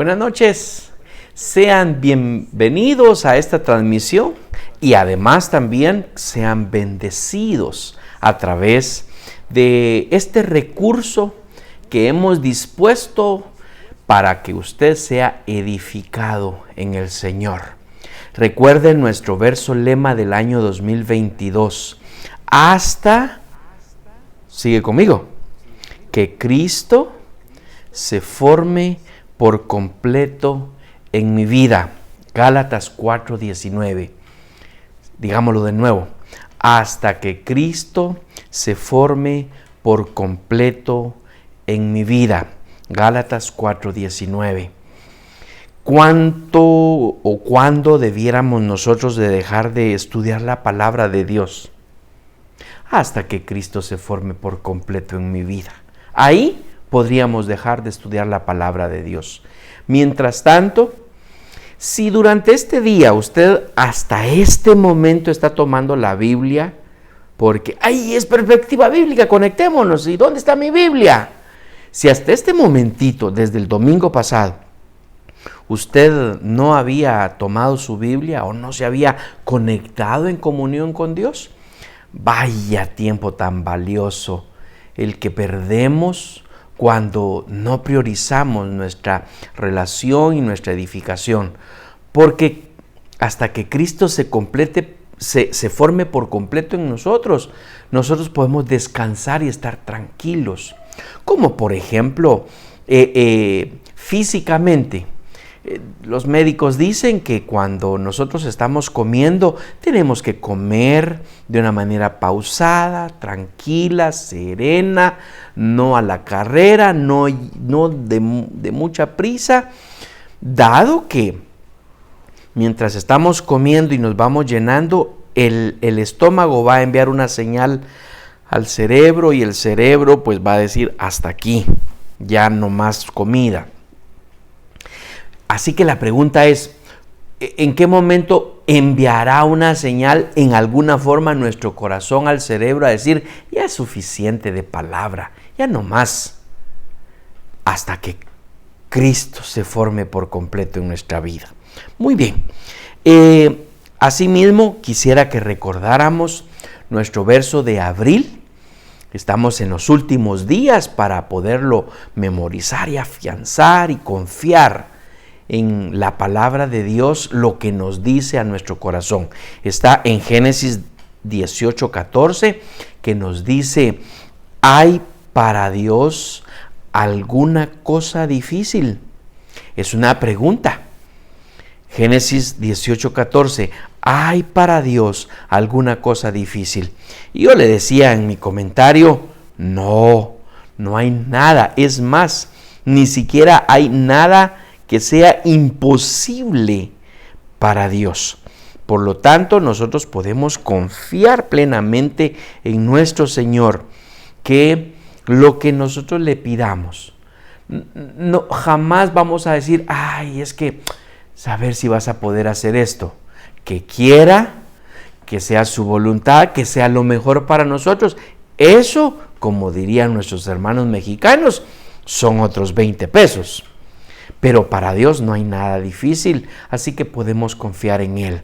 Buenas noches, sean bienvenidos a esta transmisión y además también sean bendecidos a través de este recurso que hemos dispuesto para que usted sea edificado en el Señor. Recuerden nuestro verso lema del año 2022, sigue conmigo, que Cristo se forme por completo en mi vida. Gálatas 4:19. Digámoslo de nuevo. Hasta que Cristo se forme por completo en mi vida. Gálatas 4:19. ¿Cuándo debiéramos nosotros de dejar de estudiar la palabra de Dios? Hasta que Cristo se forme por completo en mi vida. Ahí podríamos dejar de estudiar la palabra de Dios. Mientras tanto, si durante este día usted hasta este momento está tomando la Biblia, porque ¡ay, es perspectiva bíblica! Conectémonos. ¿Y dónde está mi Biblia? Si hasta este momentito, desde el domingo pasado, usted no había tomado su Biblia o no se había conectado en comunión con Dios, vaya tiempo tan valioso el que perdemos cuando no priorizamos nuestra relación y nuestra edificación. Porque hasta que Cristo se forme por completo en nosotros podemos descansar y estar tranquilos. Como por ejemplo, físicamente, los médicos dicen que cuando nosotros estamos comiendo, tenemos que comer de una manera pausada, tranquila, serena, no a la carrera, no de mucha prisa, dado que mientras estamos comiendo y nos vamos llenando, el estómago va a enviar una señal al cerebro y el cerebro pues va a decir hasta aquí, ya no más comida. Así que la pregunta es, ¿en qué momento enviará una señal en alguna forma nuestro corazón al cerebro a decir, ya es suficiente de palabra, ya no más, hasta que Cristo se forme por completo en nuestra vida? Muy bien, asimismo quisiera que recordáramos nuestro verso de abril. Estamos en los últimos días para poderlo memorizar y afianzar y confiar en la palabra de Dios, lo que nos dice a nuestro corazón. Está en Génesis 18:14, que nos dice, ¿hay para Dios alguna cosa difícil? Es una pregunta. Génesis 18:14, ¿hay para Dios alguna cosa difícil? Y yo le decía en mi comentario, no hay nada. Es más, ni siquiera hay nada que sea imposible para Dios. Por lo tanto, nosotros podemos confiar plenamente en nuestro Señor, que lo que nosotros le pidamos, no, jamás vamos a decir, ay, es que saber si vas a poder hacer esto. Que quiera, que sea su voluntad, que sea lo mejor para nosotros. Eso, como dirían nuestros hermanos mexicanos, son otros 20 pesos. Pero para Dios no hay nada difícil, así que podemos confiar en Él.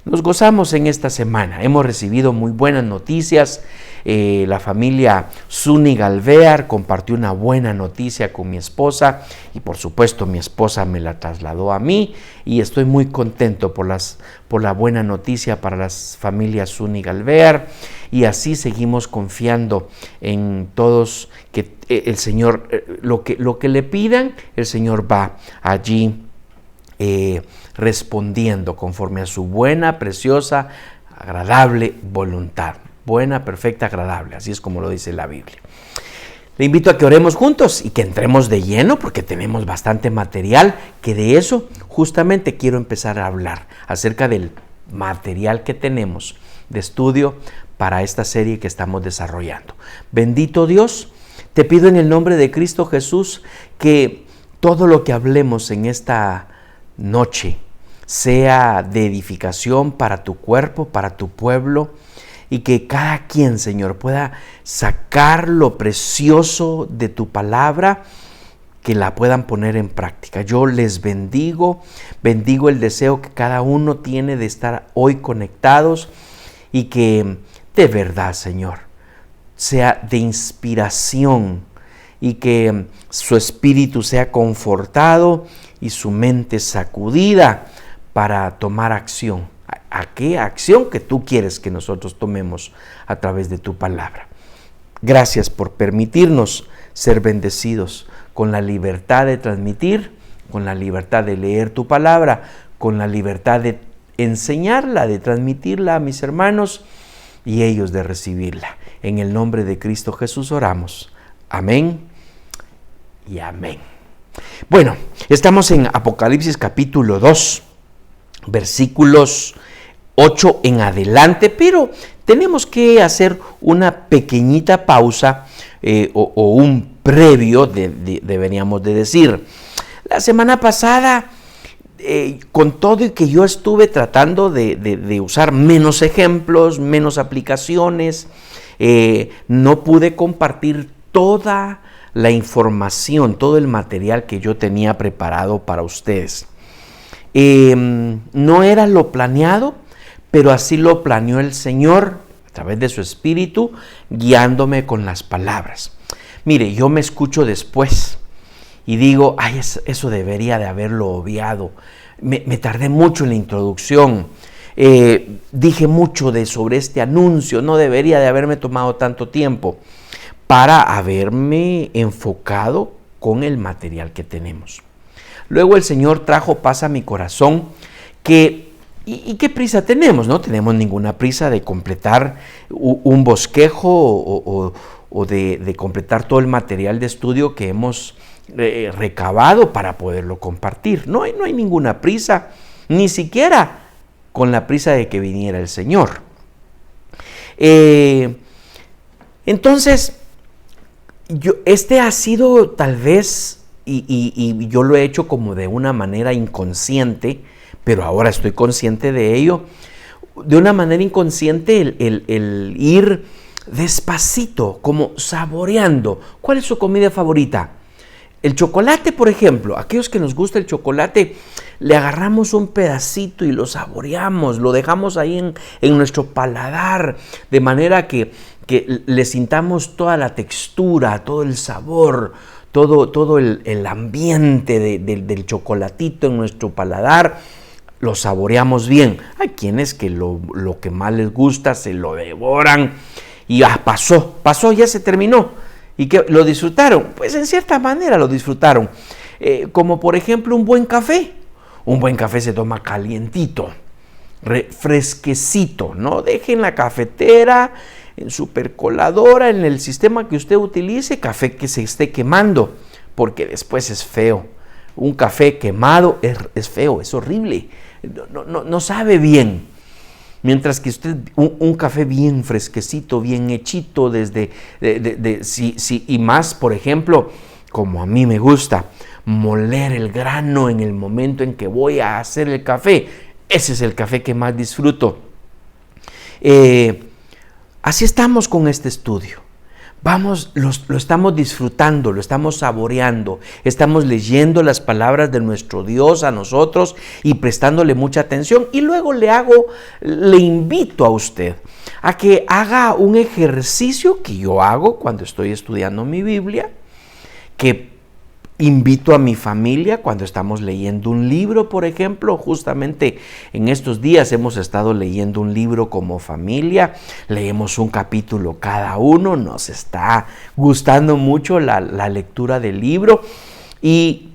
Nos gozamos en esta semana, hemos recibido muy buenas noticias. La familia Zúñiga Alvear compartió una buena noticia con mi esposa y por supuesto mi esposa me la trasladó a mí y estoy muy contento por la buena noticia para las familias Zúñiga Alvear, y así seguimos confiando en todos que el Señor, lo que le pidan, el Señor va allí respondiendo conforme a su buena, preciosa, agradable voluntad. Buena, perfecta, agradable. Así es como lo dice la Biblia. Le invito a que oremos juntos y que entremos de lleno porque tenemos bastante material, que de eso justamente quiero empezar a hablar, acerca del material que tenemos de estudio para esta serie que estamos desarrollando. Bendito Dios, te pido en el nombre de Cristo Jesús que todo lo que hablemos en esta noche sea de edificación para tu cuerpo, para tu pueblo, y que cada quien, Señor, pueda sacar lo precioso de tu palabra, que la puedan poner en práctica. Yo les bendigo el deseo que cada uno tiene de estar hoy conectados y que de verdad, Señor, sea de inspiración y que su espíritu sea confortado y su mente sacudida para tomar acción. ¿A qué acción que tú quieres que nosotros tomemos a través de tu palabra? Gracias por permitirnos ser bendecidos con la libertad de transmitir, con la libertad de leer tu palabra, con la libertad de enseñarla, de transmitirla a mis hermanos y ellos de recibirla. En el nombre de Cristo Jesús oramos. Amén y amén. Bueno, estamos en Apocalipsis capítulo 2, versículos 8 en adelante, pero tenemos que hacer una pequeñita pausa o un previo, deberíamos de decir. La semana pasada, con todo y que yo estuve tratando de usar menos ejemplos, menos aplicaciones, no pude compartir toda la información, todo el material que yo tenía preparado para ustedes. No era lo planeado, pero así lo planeó el Señor a través de su Espíritu, guiándome con las palabras. Mire, yo me escucho después y digo, ay, eso debería de haberlo obviado. Me tardé mucho en la introducción. Dije mucho sobre este anuncio. No debería de haberme tomado tanto tiempo para haberme enfocado con el material que tenemos. Luego el Señor trajo paz a mi corazón ¿y qué prisa tenemos? No tenemos ninguna prisa de completar un bosquejo o de completar todo el material de estudio que hemos recabado para poderlo compartir. No hay ninguna prisa, ni siquiera con la prisa de que viniera el Señor. Entonces, este ha sido tal vez, y yo lo he hecho como de una manera inconsciente, pero ahora estoy consciente de ello, de una manera inconsciente el ir despacito, como saboreando. ¿Cuál es su comida favorita? El chocolate, por ejemplo. Aquellos que nos gusta el chocolate, le agarramos un pedacito y lo saboreamos, lo dejamos ahí en nuestro paladar, de manera que le sintamos toda la textura, todo el sabor, todo el ambiente del chocolatito en nuestro paladar. Lo saboreamos bien. Hay quienes que lo que más les gusta se lo devoran y pasó, ya se terminó. ¿Y que lo disfrutaron? Pues en cierta manera lo disfrutaron. Como por ejemplo un buen café. Un buen café se toma calientito, fresquecito. No dejen la cafetera, en su percoladora, en el sistema que usted utilice, café que se esté quemando, porque después es feo. Un café quemado es feo, es horrible. No sabe bien. Mientras que usted, un café bien fresquecito, bien hechito, y más, por ejemplo, como a mí me gusta, moler el grano en el momento en que voy a hacer el café. Ese es el café que más disfruto. Así estamos con este estudio. Lo estamos disfrutando, lo estamos saboreando, estamos leyendo las palabras de nuestro Dios a nosotros y prestándole mucha atención. Y luego le invito a usted a que haga un ejercicio que yo hago cuando estoy estudiando mi Biblia, que invito a mi familia cuando estamos leyendo un libro, por ejemplo. Justamente en estos días hemos estado leyendo un libro como familia. Leemos un capítulo cada uno. Nos está gustando mucho la lectura del libro.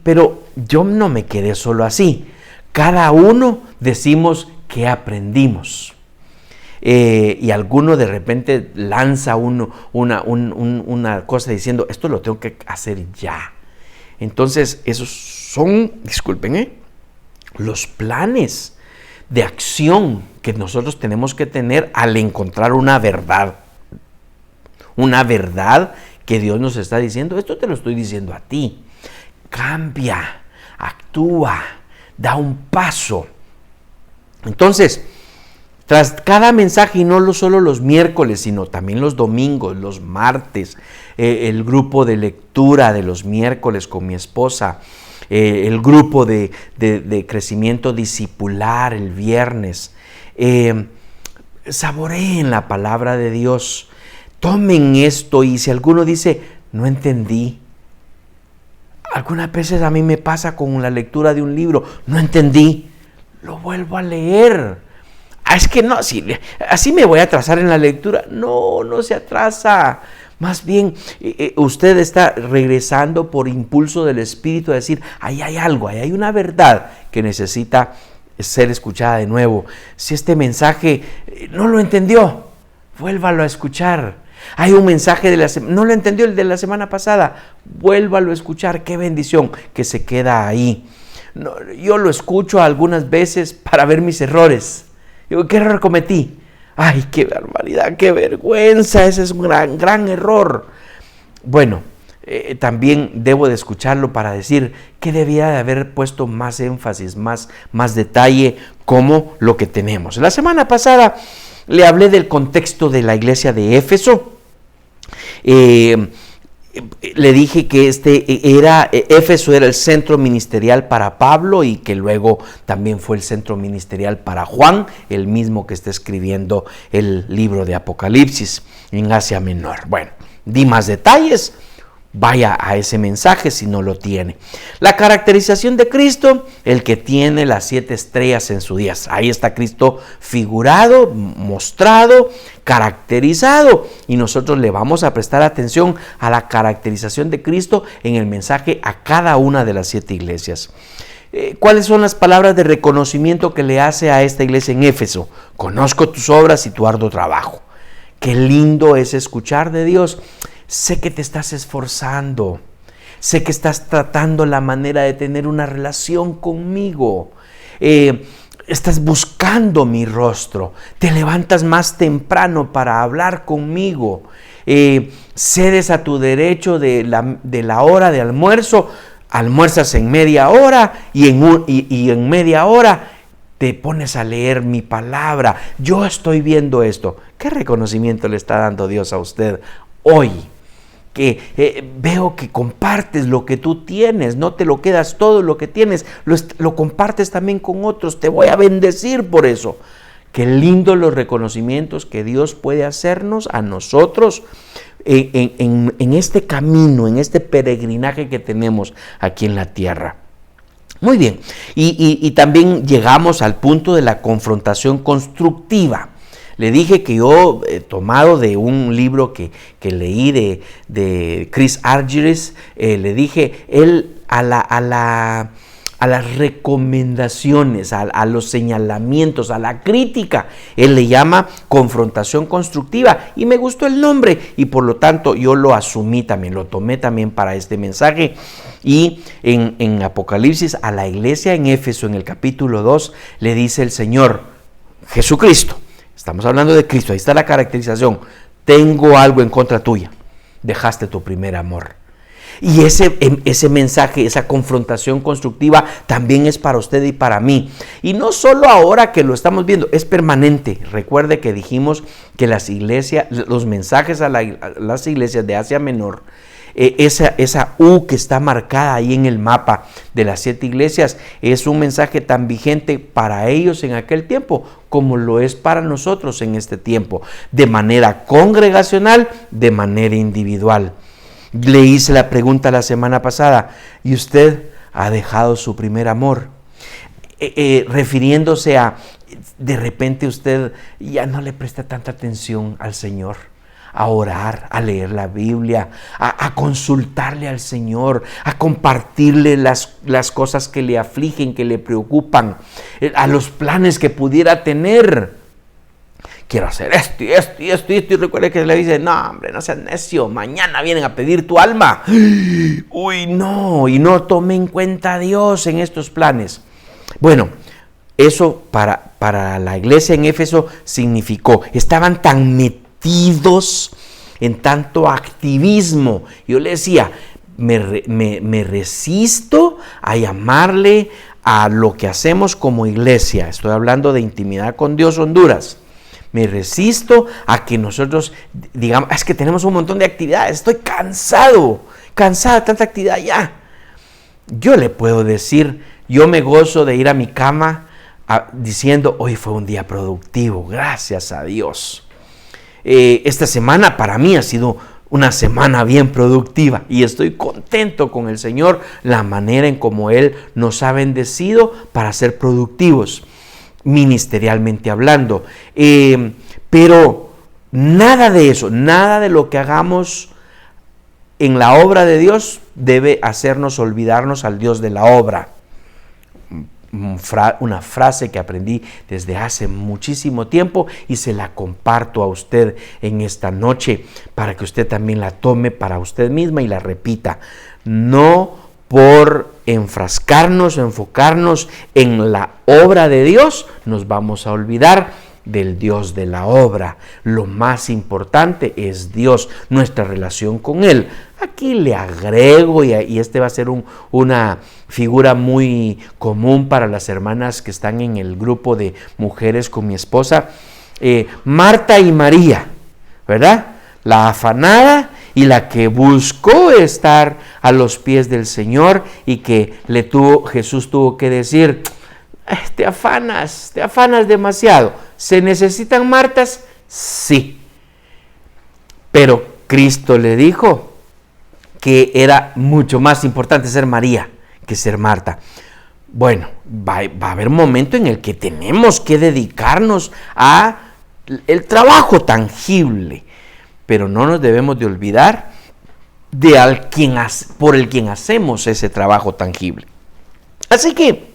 Pero yo no me quedé solo así. Cada uno decimos qué aprendimos. Y alguno de repente lanza una cosa diciendo, esto lo tengo que hacer ya. Entonces, esos son, los planes de acción que nosotros tenemos que tener al encontrar una verdad. Una verdad que Dios nos está diciendo. Esto te lo estoy diciendo a ti. Cambia, actúa, da un paso. Entonces, Tras cada mensaje, y no solo los miércoles, sino también los domingos, los martes, el grupo de lectura de los miércoles con mi esposa, el grupo de crecimiento discipular el viernes. Saboreen la palabra de Dios. Tomen esto, y si alguno dice, no entendí. Algunas veces a mí me pasa con la lectura de un libro, no entendí, lo vuelvo a leer. Es que no, así me voy a atrasar en la lectura. No se atrasa. Más bien, usted está regresando por impulso del Espíritu a decir, ahí hay algo, ahí hay una verdad que necesita ser escuchada de nuevo. Si este mensaje no lo entendió, vuélvalo a escuchar. Hay un mensaje no lo entendió el de la semana pasada, vuélvalo a escuchar. Qué bendición que se queda ahí. Yo lo escucho algunas veces para ver mis errores. Digo, ¿qué error cometí? ¡Ay, qué barbaridad, qué vergüenza! Ese es un gran error. Bueno, también debo de escucharlo para decir que debía de haber puesto más énfasis, más detalle, como lo que tenemos. La semana pasada le hablé del contexto de la iglesia de Éfeso. Le dije que Éfeso era el centro ministerial para Pablo, y que luego también fue el centro ministerial para Juan, el mismo que está escribiendo el libro de Apocalipsis en Asia Menor. Bueno, di más detalles. Vaya a ese mensaje si no lo tiene. La caracterización de Cristo, el que tiene las 7 estrellas en su diestra. Ahí está Cristo figurado, mostrado, caracterizado. Y nosotros le vamos a prestar atención a la caracterización de Cristo en el mensaje a cada una de las 7 iglesias. ¿Cuáles son las palabras de reconocimiento que le hace a esta iglesia en Éfeso? Conozco tus obras y tu arduo trabajo. Qué lindo es escuchar de Dios. Sé que te estás esforzando, sé que estás tratando la manera de tener una relación conmigo, estás buscando mi rostro, te levantas más temprano para hablar conmigo, cedes a tu derecho de la hora de almuerzo, almuerzas en media hora y en media hora te pones a leer mi palabra. Yo estoy viendo esto. ¿Qué reconocimiento le está dando Dios a usted hoy? Que veo que compartes lo que tú tienes, no te lo quedas todo lo que tienes, lo compartes también con otros. Te voy a bendecir por eso. Qué lindo los reconocimientos que Dios puede hacernos a nosotros en este camino, en este peregrinaje que tenemos aquí en la tierra. Muy bien, y también llegamos al punto de la confrontación constructiva. Le dije que yo, tomado de un libro que leí de Chris Argyris, le dije, él a las recomendaciones, a los señalamientos, a la crítica, él le llama confrontación constructiva, y me gustó el nombre, y por lo tanto yo lo asumí también, lo tomé también para este mensaje. Y en Apocalipsis, a la iglesia en Éfeso, en el capítulo 2, le dice el Señor Jesucristo. Estamos hablando de Cristo, ahí está la caracterización. Tengo algo en contra tuya, dejaste tu primer amor. Y ese mensaje, esa confrontación constructiva también es para usted y para mí. Y no solo ahora que lo estamos viendo, es permanente. Recuerde que dijimos que las iglesias, los mensajes a las iglesias de Asia Menor, esa U que está marcada ahí en el mapa de las 7 iglesias, es un mensaje tan vigente para ellos en aquel tiempo como lo es para nosotros en este tiempo, de manera congregacional, de manera individual. Le hice la pregunta la semana pasada, ¿y usted ha dejado su primer amor? Refiriéndose a, de repente usted ya no le presta tanta atención al Señor, a orar, a leer la Biblia, a consultarle al Señor, a compartirle las cosas que le afligen, que le preocupan, a los planes que pudiera tener. Quiero hacer esto, y recuerde que le dice, no hombre, no seas necio, mañana vienen a pedir tu alma. Uy, no, y no tome en cuenta a Dios en estos planes. Bueno, eso para la iglesia en Éfeso significó, estaban tan metidos en tanto activismo. Yo le decía, me resisto a llamarle a lo que hacemos como iglesia, estoy hablando de intimidad con Dios Honduras, me resisto a que nosotros digamos, es que tenemos un montón de actividades, estoy cansado de tanta actividad ya. Yo le puedo decir, yo me gozo de ir a mi cama diciendo, hoy fue un día productivo, gracias a Dios. Esta semana para mí ha sido una semana bien productiva y estoy contento con el Señor, la manera en cómo Él nos ha bendecido para ser productivos, ministerialmente hablando. Pero nada de eso, nada de lo que hagamos en la obra de Dios debe hacernos olvidarnos al Dios de la obra. Una frase que aprendí desde hace muchísimo tiempo y se la comparto a usted en esta noche para que usted también la tome para usted misma y la repita. No por enfrascarnos o enfocarnos en la obra de Dios nos vamos a olvidar del Dios de la obra. Lo más importante es Dios, nuestra relación con Él. Aquí le agrego, y este va a ser una figura muy común para las hermanas que están en el grupo de mujeres con mi esposa, Marta y María, ¿verdad? La afanada y la que buscó estar a los pies del Señor y que Jesús tuvo que decir, te afanas demasiado. ¿Se necesitan Martas? Sí. Pero Cristo le dijo que era mucho más importante ser María que ser Marta. Bueno, va a haber un momento en el que tenemos que dedicarnos a el trabajo tangible, pero no nos debemos de olvidar por el quien hacemos ese trabajo tangible. Así que,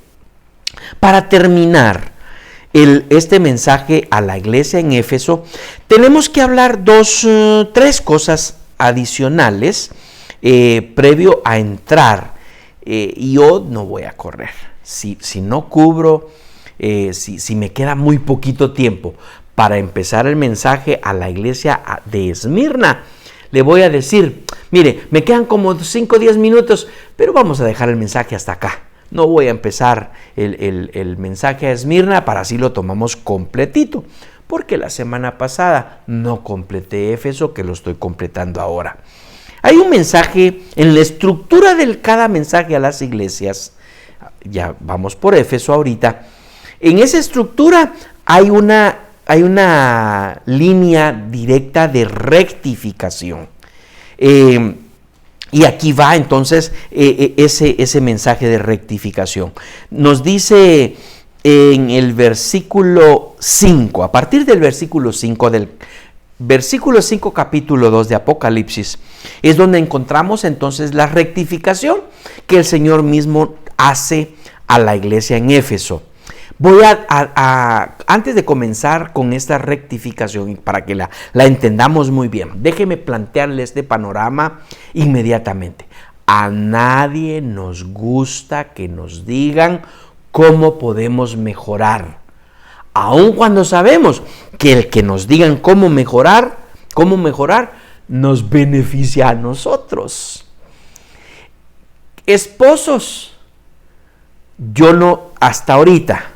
para terminar este mensaje a la iglesia en Éfeso, tenemos que hablar tres cosas adicionales previo a entrar. Y yo no voy a correr. Si no cubro, si me queda muy poquito tiempo para empezar el mensaje a la iglesia de Esmirna, le voy a decir, mire, me quedan como 5 o 10 minutos, pero vamos a dejar el mensaje hasta acá. No voy a empezar el mensaje a Esmirna, para así lo tomamos completito, porque la semana pasada no completé Éfeso, que lo estoy completando ahora. Hay un mensaje en la estructura de cada mensaje a las iglesias, ya vamos por Éfeso ahorita. En esa estructura hay una línea directa de rectificación. Y aquí va entonces ese mensaje de rectificación. Nos dice en el versículo 5, a partir del versículo 5 versículo 5, capítulo 2 de Apocalipsis, es donde encontramos entonces la rectificación que el Señor mismo hace a la iglesia en Éfeso. Voy antes de comenzar con esta rectificación, para que la entendamos muy bien, déjeme plantearle este panorama inmediatamente. A nadie nos gusta que nos digan cómo podemos mejorar, aun cuando sabemos que el que nos digan cómo mejorar nos beneficia a nosotros. Esposos, yo no, hasta ahorita,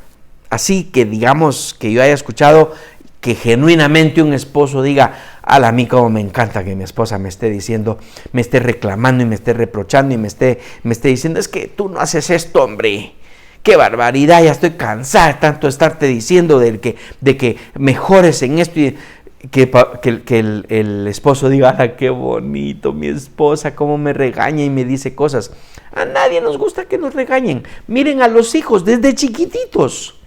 así que digamos que yo haya escuchado que genuinamente un esposo diga, a mí como me encanta que mi esposa me esté diciendo, me esté reclamando y me esté reprochando y me esté diciendo, es que tú no haces esto, hombre. ¡Qué barbaridad! Ya estoy cansada de tanto estarte diciendo de que mejores en esto, y que el esposo diga, qué bonito mi esposa, cómo me regaña y me dice cosas. A nadie nos gusta que nos regañen. Miren a los hijos desde chiquititos.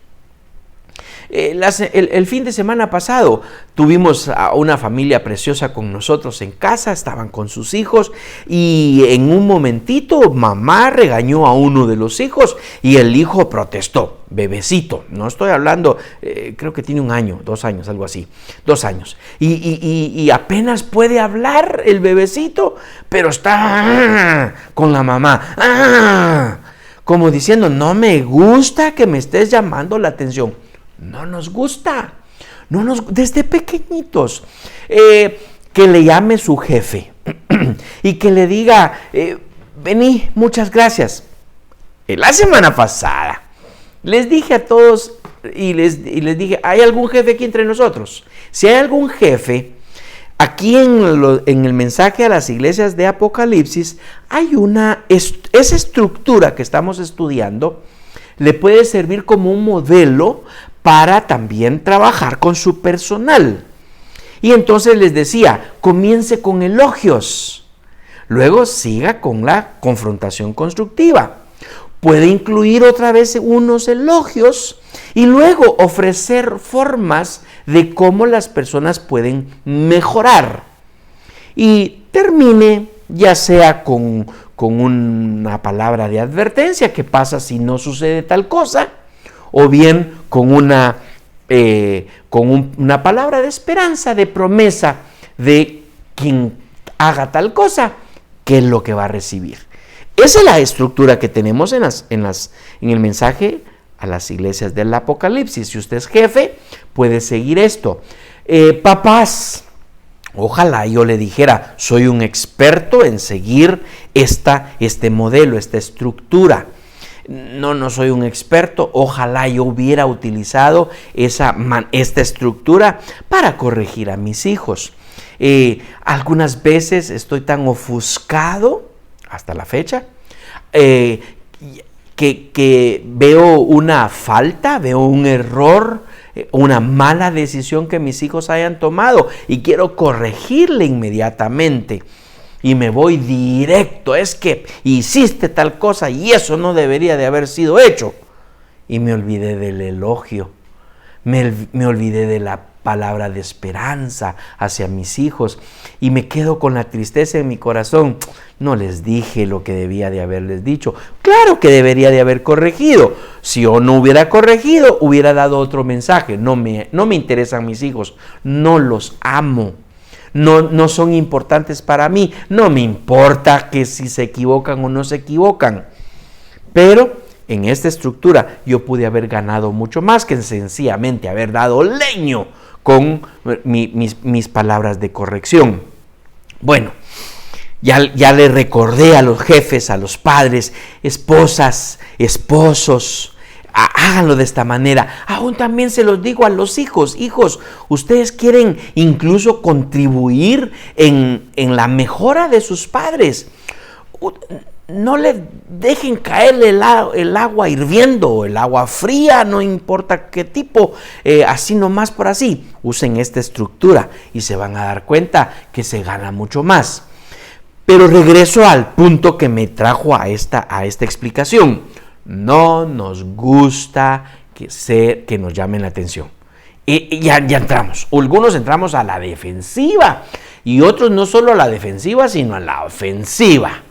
El fin de semana pasado tuvimos a una familia preciosa con nosotros en casa, estaban con sus hijos y en un momentito mamá regañó a uno de los hijos y el hijo protestó, bebecito, no estoy hablando, creo que tiene 1 año, 2 años, algo así, 2 años, y apenas puede hablar el bebecito, pero está con la mamá, como diciendo, no me gusta que me estés llamando la atención. No nos gusta, desde pequeñitos, que le llame su jefe y que le diga, vení, muchas gracias. La semana pasada Les dije a todos y les dije, ¿hay algún jefe aquí entre nosotros? Si hay algún jefe, aquí en el mensaje a las iglesias de Apocalipsis, hay esa estructura que estamos estudiando, le puede servir como un modelo para también trabajar con su personal. Y entonces les decía, comience con elogios, luego siga con la confrontación constructiva. Puede incluir otra vez unos elogios y luego ofrecer formas de cómo las personas pueden mejorar. Y termine ya sea con una palabra de advertencia, ¿qué pasa si no sucede tal cosa? O bien con una palabra de esperanza, de promesa de quien haga tal cosa, qué es lo que va a recibir. Esa es la estructura que tenemos en el mensaje a las iglesias del Apocalipsis. Si usted es jefe, puede seguir esto. Papás, ojalá yo le dijera, soy un experto en seguir este modelo, esta estructura. No soy un experto. Ojalá yo hubiera utilizado esta estructura para corregir a mis hijos. Algunas veces estoy tan ofuscado hasta la fecha, que veo una falta, veo un error, una mala decisión que mis hijos hayan tomado y quiero corregirle inmediatamente. Y me voy directo, es que hiciste tal cosa y eso no debería de haber sido hecho. Y me olvidé del elogio, me olvidé de la palabra de esperanza hacia mis hijos y me quedo con la tristeza en mi corazón. No les dije lo que debía de haberles dicho. Claro que debería de haber corregido. Si yo no hubiera corregido, hubiera dado otro mensaje. No me interesan mis hijos, no los amo. No son importantes para mí. No me importa que si se equivocan o no se equivocan. Pero en esta estructura yo pude haber ganado mucho más que sencillamente haber dado leño con mis palabras de corrección. Bueno, ya le recordé a los jefes, a los padres, esposas, esposos, háganlo de esta manera. Aún también se los digo a los hijos. Hijos, ustedes quieren incluso contribuir en la mejora de sus padres. No le dejen caer el agua hirviendo o el agua fría, no importa qué tipo, así nomás por así. Usen esta estructura y se van a dar cuenta que se gana mucho más. Pero regreso al punto que me trajo a esta explicación. No nos gusta que nos llamen la atención. Y ya entramos. Algunos entramos a la defensiva y otros no solo a la defensiva, sino a la ofensiva.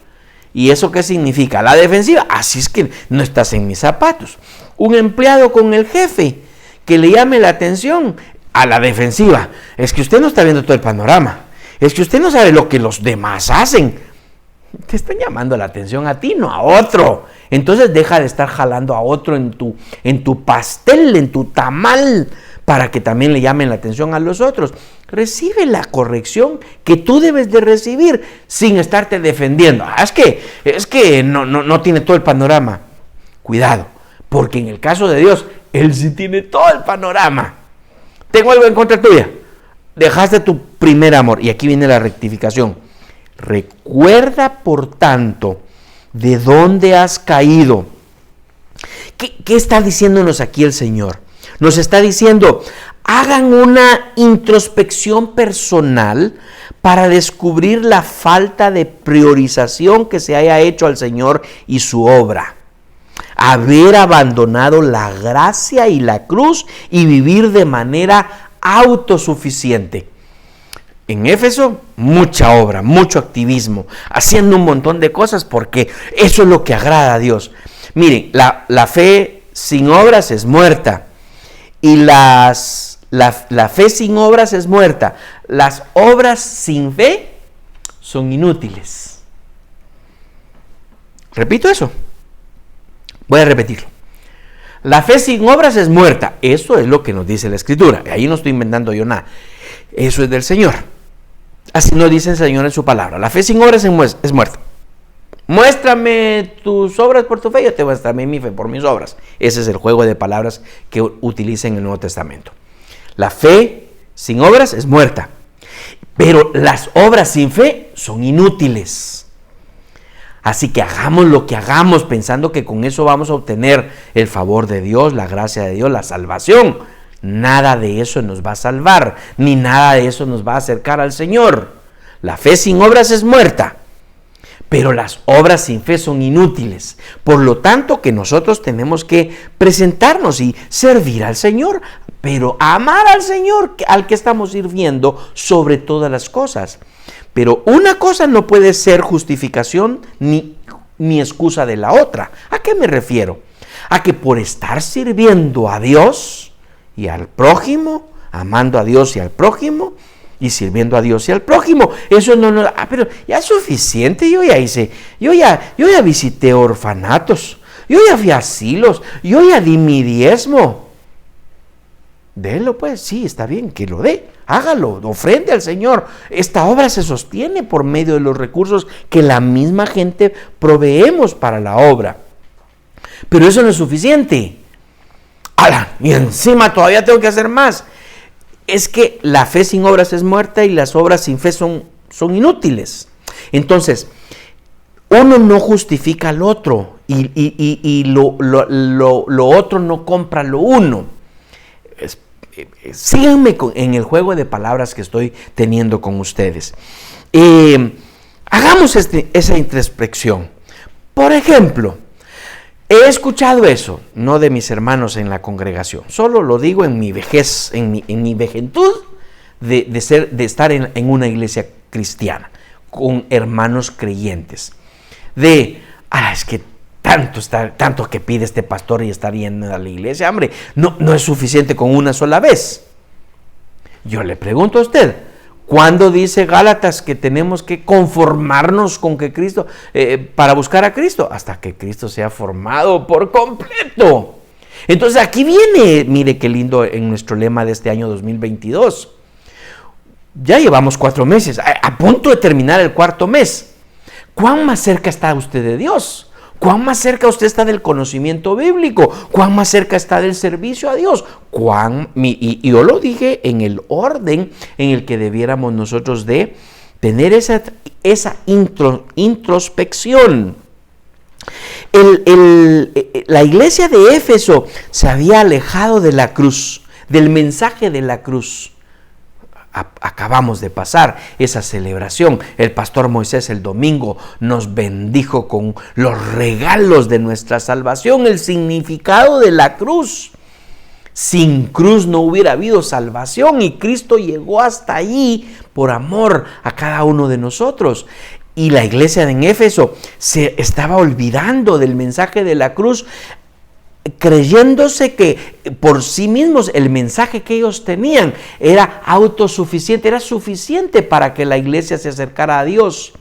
¿Y eso qué significa? La defensiva, así es que no estás en mis zapatos. Un empleado con el jefe que le llame la atención a la defensiva. Es que usted no está viendo todo el panorama. Es que usted no sabe lo que los demás hacen. Te están llamando la atención a ti, no a otro. Entonces deja de estar jalando a otro en tu pastel, en tu tamal, para que también le llamen la atención a los otros. Recibe la corrección que tú debes de recibir sin estarte defendiendo. Es que no tiene todo el panorama. Cuidado, porque en el caso de Dios, Él sí tiene todo el panorama. Tengo algo en contra tuya. Dejaste tu primer amor. Y aquí viene la rectificación. Recuerda, por tanto, de dónde has caído. ¿Qué está diciéndonos aquí el Señor? Nos está diciendo, hagan una introspección personal para descubrir la falta de priorización que se haya hecho al Señor y su obra. Haber abandonado la gracia y la cruz y vivir de manera autosuficiente. En Éfeso, mucha obra, mucho activismo, haciendo un montón de cosas porque eso es lo que agrada a Dios. Miren, la fe sin obras es muerta. Y la fe sin obras es muerta. Las obras sin fe son inútiles. Repito eso. Voy a repetirlo. La fe sin obras es muerta. Eso es lo que nos dice la Escritura. Ahí no estoy inventando yo nada. Eso es del Señor. Así nos dice el Señor en su palabra. La fe sin obras es muerta. Muéstrame tus obras por tu fe, yo te muéstrame mi fe por mis obras. Ese es el juego de palabras que utiliza en el Nuevo Testamento. La fe sin obras es muerta, pero las obras sin fe son inútiles. Así que hagamos lo que hagamos pensando que con eso vamos a obtener el favor de Dios, la gracia de Dios, la salvación. Nada de eso nos va a salvar, ni nada de eso nos va a acercar al Señor. La fe sin obras es muerta, pero las obras sin fe son inútiles. Por lo tanto, que nosotros tenemos que presentarnos y servir al Señor, pero amar al Señor, al que estamos sirviendo sobre todas las cosas. Pero una cosa no puede ser justificación ni excusa de la otra. ¿A qué me refiero? A que por estar sirviendo a Dios y al prójimo, amando a Dios y al prójimo, y sirviendo a Dios y al prójimo, eso no, pero ya es suficiente. Yo ya visité orfanatos, yo ya fui a asilos, yo ya di mi diezmo. Délo pues, sí, está bien, que lo dé, hágalo, ofrende al Señor. Esta obra se sostiene por medio de los recursos que la misma gente proveemos para la obra. Pero eso no es suficiente. ¡Hala! Y encima todavía tengo que hacer más. Es que la fe sin obras es muerta y las obras sin fe son inútiles. Entonces, uno no justifica al otro y lo otro no compra lo uno. Síganme en el juego de palabras que estoy teniendo con ustedes. Hagamos esa introspección. Por ejemplo, he escuchado eso, no de mis hermanos en la congregación, solo lo digo en mi vejez, en mi vejentud de estar en una iglesia cristiana, con hermanos creyentes. Es que tanto que pide este pastor y estar yendo a la iglesia, hombre, no es suficiente con una sola vez. Yo le pregunto a usted, ¿cuándo dice Gálatas que tenemos que conformarnos con que Cristo, para buscar a Cristo? Hasta que Cristo sea formado por completo. Entonces aquí viene, mire qué lindo en nuestro lema de este año 2022. Ya llevamos 4 meses, a punto de terminar el 4.º mes. ¿Cuán más cerca está usted de Dios? ¿Cuán más cerca usted está del conocimiento bíblico? ¿Cuán más cerca está del servicio a Dios? Y yo lo dije en el orden en el que debiéramos nosotros de tener esa introspección. La iglesia de Éfeso se había alejado de la cruz, del mensaje de la cruz. Acabamos de pasar esa celebración. El pastor Moisés el domingo nos bendijo con los regalos de nuestra salvación, el significado de la cruz. Sin cruz no hubiera habido salvación y Cristo llegó hasta allí por amor a cada uno de nosotros. Y la iglesia en Éfeso se estaba olvidando del mensaje de la cruz, creyéndose que por sí mismos el mensaje que ellos tenían era autosuficiente, era suficiente para que la iglesia se acercara a Dios.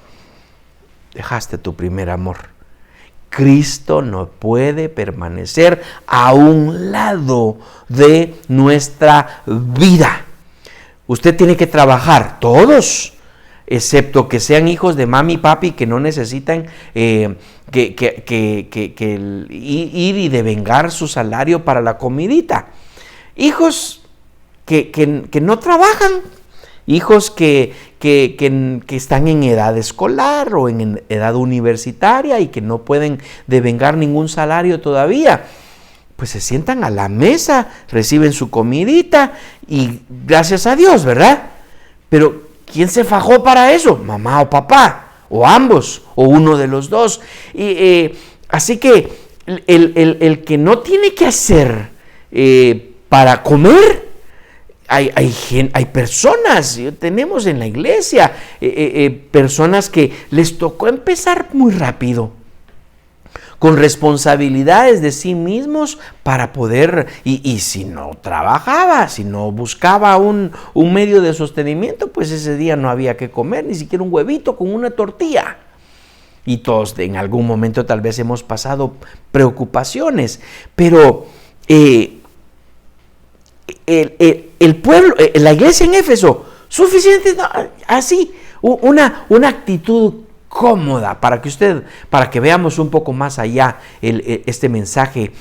Dejaste tu primer amor. Cristo no puede permanecer a un lado de nuestra vida. Usted tiene que trabajar, todos, excepto que sean hijos de mami y papi que no necesitan ir y devengar su salario para la comidita. Hijos que no trabajan, hijos que están en edad escolar o en edad universitaria y que no pueden devengar ningún salario todavía. Pues se sientan a la mesa, reciben su comidita y gracias a Dios, ¿verdad? Pero ¿quién se fajó para eso? ¿Mamá o papá? ¿O ambos? ¿O uno de los dos? Así que el que no tiene que hacer para comer, hay personas, tenemos en la iglesia personas que les tocó empezar muy rápido, con responsabilidades de sí mismos para poder, y si no trabajaba, si no buscaba un medio de sostenimiento, pues ese día no había que comer, ni siquiera un huevito con una tortilla. Y todos en algún momento tal vez hemos pasado preocupaciones, pero el pueblo, la iglesia en Éfeso, suficiente, no, así, una actitud cómoda, para que veamos un poco más allá este mensaje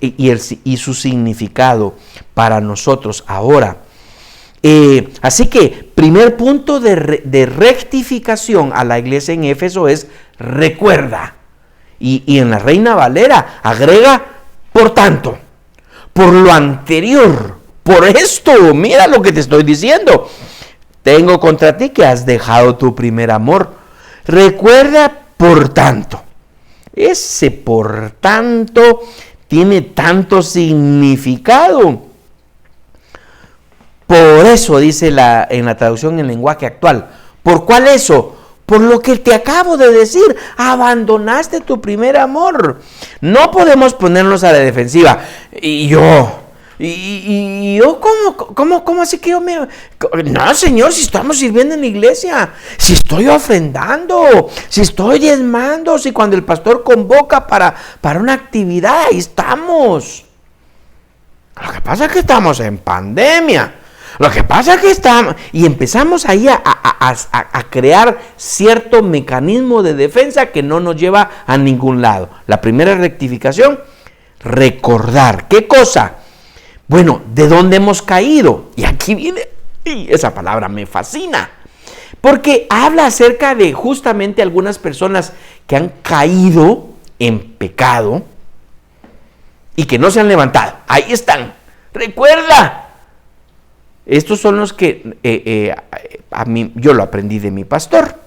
y su significado para nosotros ahora. Así que primer punto de rectificación a la iglesia en Éfeso es recuerda. Y en la Reina Valera agrega, por tanto, por lo anterior, por esto, mira lo que te estoy diciendo. Tengo contra ti que has dejado tu primer amor. Recuerda, por tanto. Ese por tanto tiene tanto significado. Por eso dice en la traducción en lenguaje actual. ¿Por cuál eso? Por lo que te acabo de decir, abandonaste tu primer amor. No podemos ponernos a la defensiva. Y yo, ¿cómo así que yo me... No, Señor, si estamos sirviendo en la iglesia, si estoy ofrendando, si estoy diezmando, si cuando el pastor convoca para una actividad, ahí estamos. Lo que pasa es que estamos en pandemia. Lo que pasa es que estamos... Y empezamos ahí a crear cierto mecanismo de defensa que no nos lleva a ningún lado. La primera rectificación, recordar. ¿Qué cosa? Bueno, ¿de dónde hemos caído? Y aquí viene, y esa palabra me fascina, porque habla acerca de justamente algunas personas que han caído en pecado y que no se han levantado. Ahí están. Recuerda. Estos son los que a mí, yo lo aprendí de mi pastor.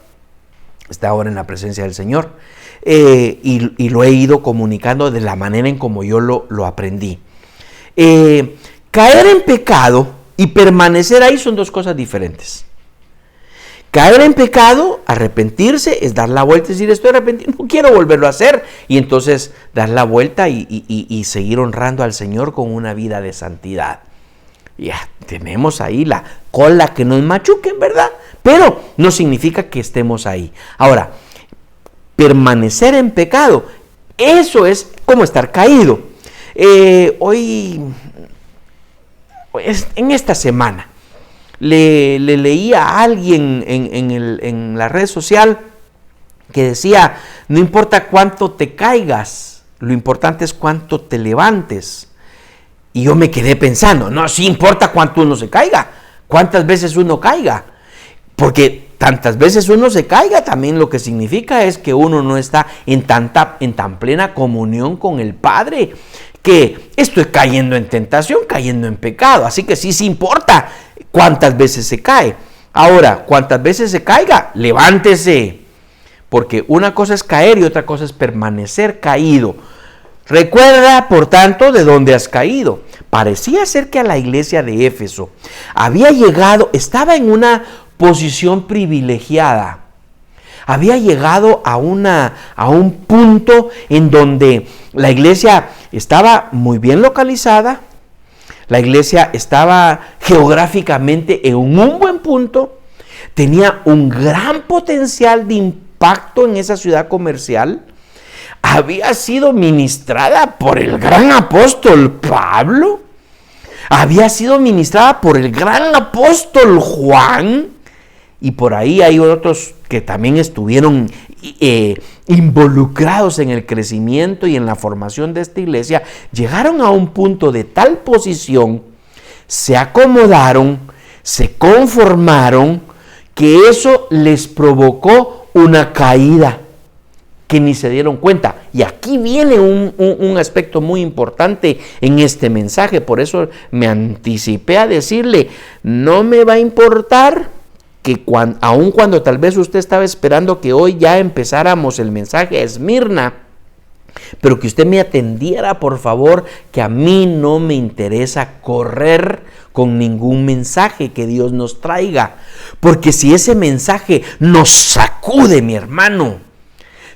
Está ahora en la presencia del Señor. Y lo he ido comunicando de la manera en como yo lo aprendí. Caer en pecado y permanecer ahí son dos cosas diferentes. Caer en pecado, arrepentirse, es dar la vuelta y decir, estoy arrepentido, no quiero volverlo a hacer. Y entonces dar la vuelta y seguir honrando al Señor con una vida de santidad. Ya tenemos ahí la cola que nos machuquen, ¿verdad? Pero no significa que estemos ahí. Ahora, permanecer en pecado, eso es como estar caído. Hoy, en esta semana, le leí a alguien en la red social que decía, no importa cuánto te caigas, lo importante es cuánto te levantes. Y yo me quedé pensando, no, sí importa cuánto uno se caiga, cuántas veces uno caiga, porque tantas veces uno se caiga también lo que significa es que uno no está en tan plena comunión con el Padre, que estoy cayendo en tentación, cayendo en pecado, así que sí importa cuántas veces se cae. Ahora, cuántas veces se caiga, levántese, porque una cosa es caer y otra cosa es permanecer caído. Recuerda, por tanto, de dónde has caído. Parecía ser que a la iglesia de Éfeso estaba en una posición privilegiada. Había llegado a un punto en donde la iglesia estaba muy bien localizada, la iglesia estaba geográficamente en un buen punto, tenía un gran potencial de impacto en esa ciudad comercial, había sido ministrada por el gran apóstol Pablo, había sido ministrada por el gran apóstol Juan, y por ahí hay otros que también estuvieron involucrados en el crecimiento y en la formación de esta iglesia. Llegaron a un punto de tal posición, se acomodaron, se conformaron, que eso les provocó una caída que ni se dieron cuenta. Y aquí viene un aspecto muy importante en este mensaje. Por eso me anticipé a decirle, no me va a importar que aun cuando tal vez usted estaba esperando que hoy ya empezáramos el mensaje a Esmirna, pero que usted me atendiera, por favor, que a mí no me interesa correr con ningún mensaje que Dios nos traiga. Porque si ese mensaje nos sacude, mi hermano,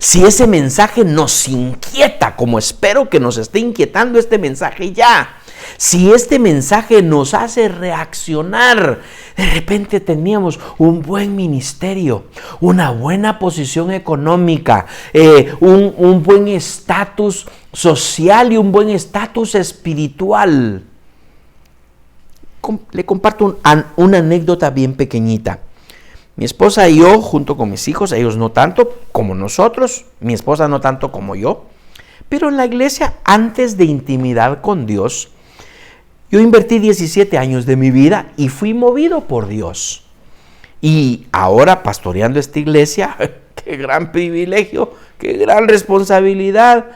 si ese mensaje nos inquieta, como espero que nos esté inquietando este mensaje ya, si este mensaje nos hace reaccionar, de repente teníamos un buen ministerio, una buena posición económica, un buen estatus social y un buen estatus espiritual. Le comparto una anécdota bien pequeñita. Mi esposa y yo, junto con mis hijos, ellos no tanto como nosotros, mi esposa no tanto como yo, pero en la iglesia, antes de intimidad con Dios, yo invertí 17 años de mi vida y fui movido por Dios. Y ahora pastoreando esta iglesia, qué gran privilegio, qué gran responsabilidad.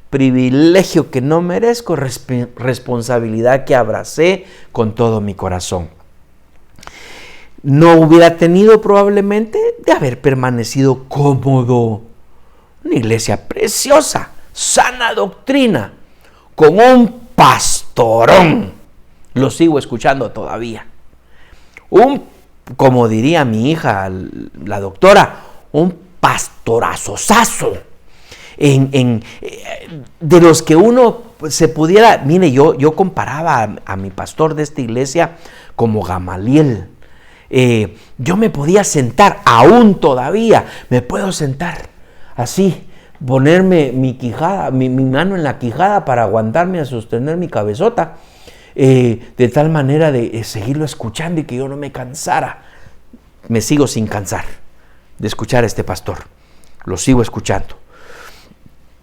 Privilegio que no merezco, responsabilidad que abracé con todo mi corazón. No hubiera tenido probablemente de haber permanecido cómodo. Una iglesia preciosa, sana doctrina, con un pastorón. Lo sigo escuchando todavía. Como diría mi hija, la doctora, un pastorazosazo. De los que uno se pudiera, mire, yo comparaba a mi pastor de esta iglesia como Gamaliel. Yo me podía sentar, aún todavía me puedo sentar así, ponerme mi quijada, mi mano en la quijada para aguantarme a sostener mi cabezota, de tal manera de seguirlo escuchando y que yo no me cansara. Me sigo sin cansar de escuchar a este pastor, lo sigo escuchando.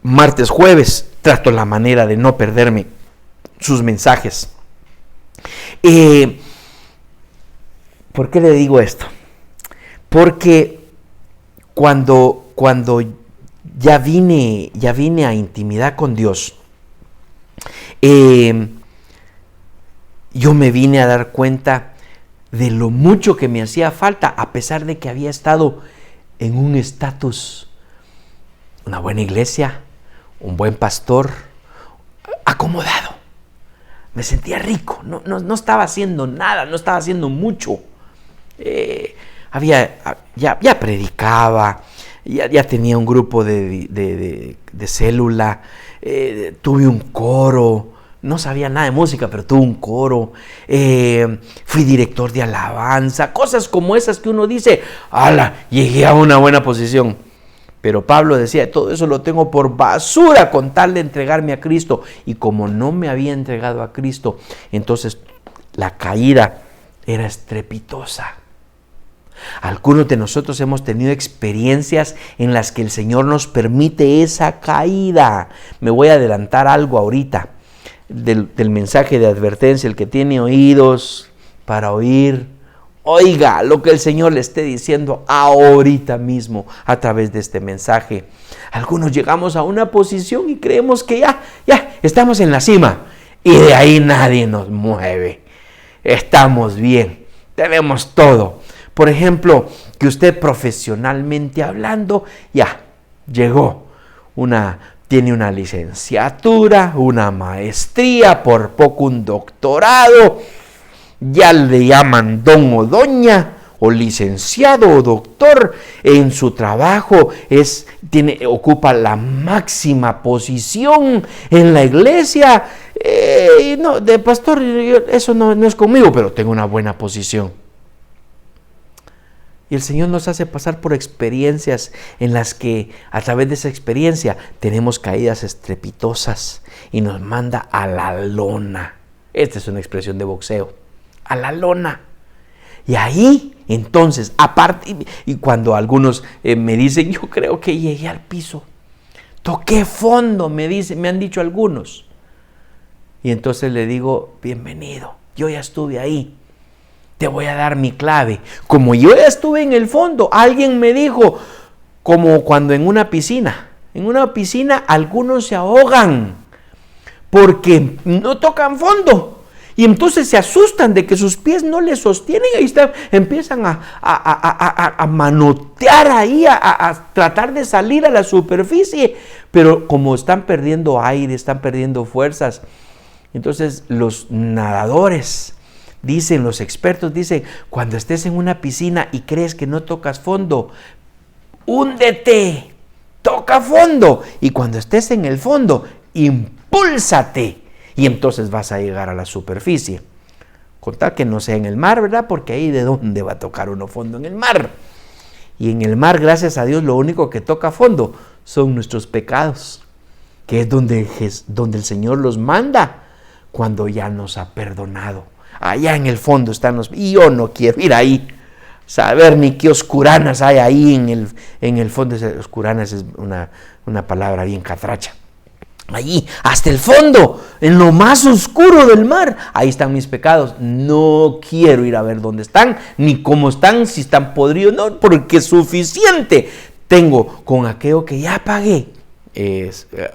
Martes, jueves, trato la manera de no perderme sus mensajes. ¿Por qué le digo esto? Porque cuando ya vine a intimidad con Dios, yo me vine a dar cuenta de lo mucho que me hacía falta, a pesar de que había estado en un estatus, una buena iglesia, un buen pastor, acomodado. Me sentía rico, no estaba haciendo nada, no estaba haciendo mucho. Ya predicaba, ya tenía un grupo de célula, tuve un coro, no sabía nada de música, pero tuve un coro, fui director de alabanza, cosas como esas que uno dice, ¡hala! Llegué a una buena posición. Pero Pablo decía, todo eso lo tengo por basura con tal de entregarme a Cristo. Y como no me había entregado a Cristo, entonces la caída era estrepitosa. Algunos de nosotros hemos tenido experiencias en las que el Señor nos permite esa caída. Me voy a adelantar algo ahorita del mensaje de advertencia. El que tiene oídos para oír, oiga lo que el Señor le esté diciendo ahorita mismo a través de este mensaje. Algunos llegamos a una posición y creemos que ya estamos en la cima y de ahí nadie nos mueve. Estamos bien, tenemos todo. Por ejemplo, que usted profesionalmente hablando ya llegó, tiene una licenciatura, una maestría, por poco un doctorado. Ya le llaman don o doña, o licenciado o doctor. En su trabajo ocupa la máxima posición en la iglesia. No, de pastor, eso no es conmigo, pero tengo una buena posición. Y el Señor nos hace pasar por experiencias en las que a través de esa experiencia tenemos caídas estrepitosas y nos manda a la lona. Esta es una expresión de boxeo. A la lona. Y ahí, entonces, aparte, y cuando algunos me dicen, yo creo que llegué al piso, toqué fondo, me han dicho algunos. Y entonces le digo, bienvenido, yo ya estuve ahí, te voy a dar mi clave. Como yo ya estuve en el fondo, alguien me dijo, como cuando en una piscina algunos se ahogan porque no tocan fondo. Y entonces se asustan de que sus pies no les sostienen. Ahí empiezan a manotear ahí, a tratar de salir a la superficie. Pero como están perdiendo aire, están perdiendo fuerzas. Entonces los nadadores dicen, los expertos dicen, cuando estés en una piscina y crees que no tocas fondo, húndete, toca fondo. Y cuando estés en el fondo, impúlsate. Y entonces vas a llegar a la superficie. Con tal que no sea en el mar, ¿verdad? Porque ahí de dónde va a tocar uno fondo en el mar. Y en el mar, gracias a Dios, lo único que toca fondo son nuestros pecados, que es donde el Señor los manda cuando ya nos ha perdonado. Allá en el fondo están y yo no quiero ir ahí. saber ni qué oscuranas hay ahí en el fondo. Oscuranas es una palabra bien catracha. Allí, hasta el fondo, en lo más oscuro del mar, ahí están mis pecados. No quiero ir a ver dónde están, ni cómo están, si están podridos, no, porque suficiente tengo con aquello que ya pagué,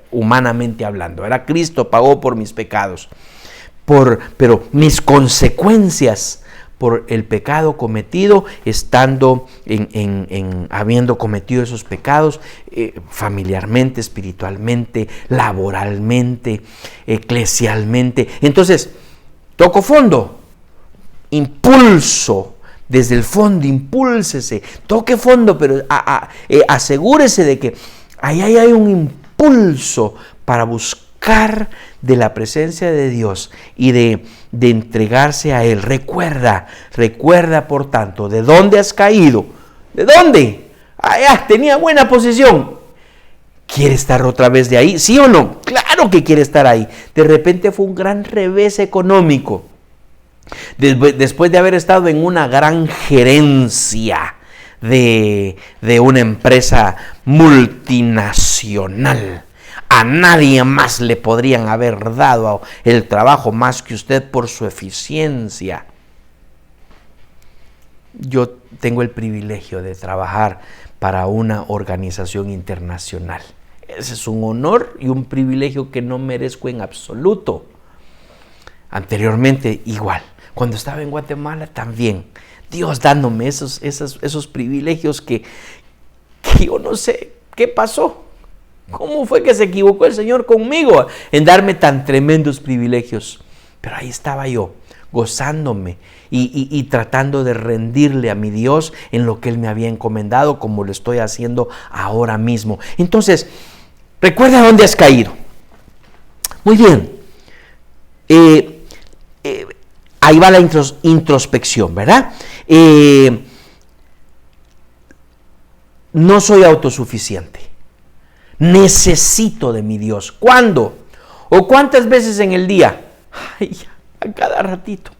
humanamente hablando. Era Cristo pagó por mis pecados, pero mis consecuencias por el pecado cometido, estando habiendo cometido esos pecados, familiarmente, espiritualmente, laboralmente, eclesialmente. Entonces, toco fondo, impulso, desde el fondo, impúlsese, toque fondo, pero asegúrese de que ahí hay un impulso para buscar de la presencia de Dios y de entregarse a Él. Recuerda por tanto, ¿de dónde has caído? ¿De dónde? Tenía buena posición. ¿Quiere estar otra vez de ahí? ¿Sí o no? Claro que quiere estar ahí. De repente fue un gran revés económico. Después de haber estado en una gran gerencia de una empresa multinacional, a nadie más le podrían haber dado el trabajo más que usted por su eficiencia. Yo tengo el privilegio de trabajar para una organización internacional. Ese es un honor y un privilegio que no merezco en absoluto. Anteriormente igual, cuando estaba en Guatemala también, Dios dándome esos privilegios que yo no sé qué pasó. ¿Cómo fue que se equivocó el Señor conmigo en darme tan tremendos privilegios? Pero ahí estaba yo, gozándome y tratando de rendirle a mi Dios en lo que Él me había encomendado, como lo estoy haciendo ahora mismo. Entonces, recuerda dónde has caído. Muy bien. Ahí va la introspección, ¿verdad? No soy autosuficiente. Necesito de mi Dios. ¿Cuándo? ¿O cuántas veces en el día? A cada ratito.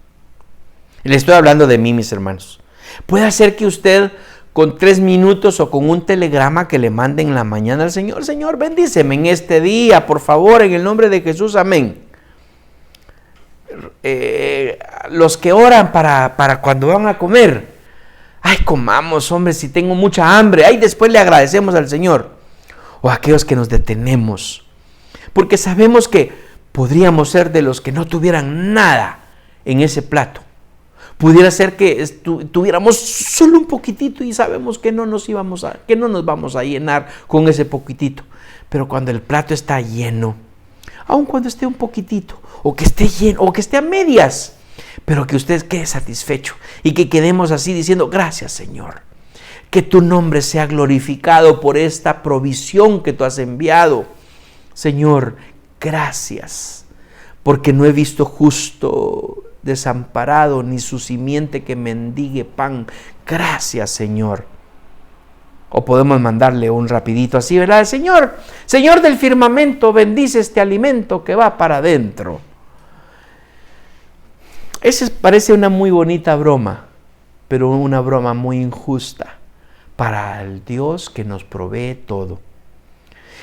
Le estoy hablando de mí, mis hermanos. Puede ser que usted con 3 minutos o con un telegrama que le mande en la mañana al Señor: Señor, bendíceme en este día, por favor, en el nombre de Jesús, amén. Los que oran para cuando van a comer: comamos, hombre, si tengo mucha hambre. Después le agradecemos al Señor. O aquellos que nos detenemos, porque sabemos que podríamos ser de los que no tuvieran nada en ese plato. Pudiera ser que tuviéramos solo un poquitito y sabemos que no nos vamos a llenar con ese poquitito. Pero cuando el plato está lleno, aun cuando esté un poquitito, o que esté lleno, o que esté a medias, pero que usted quede satisfecho y que quedemos así diciendo: gracias, Señor. Que tu nombre sea glorificado por esta provisión que tú has enviado. Señor, gracias, porque no he visto justo desamparado, ni su simiente que mendigue pan. Gracias, Señor. O podemos mandarle un rapidito así, ¿verdad? Señor del firmamento, bendice este alimento que va para adentro. Esa parece una muy bonita broma, pero una broma muy injusta para el Dios que nos provee todo.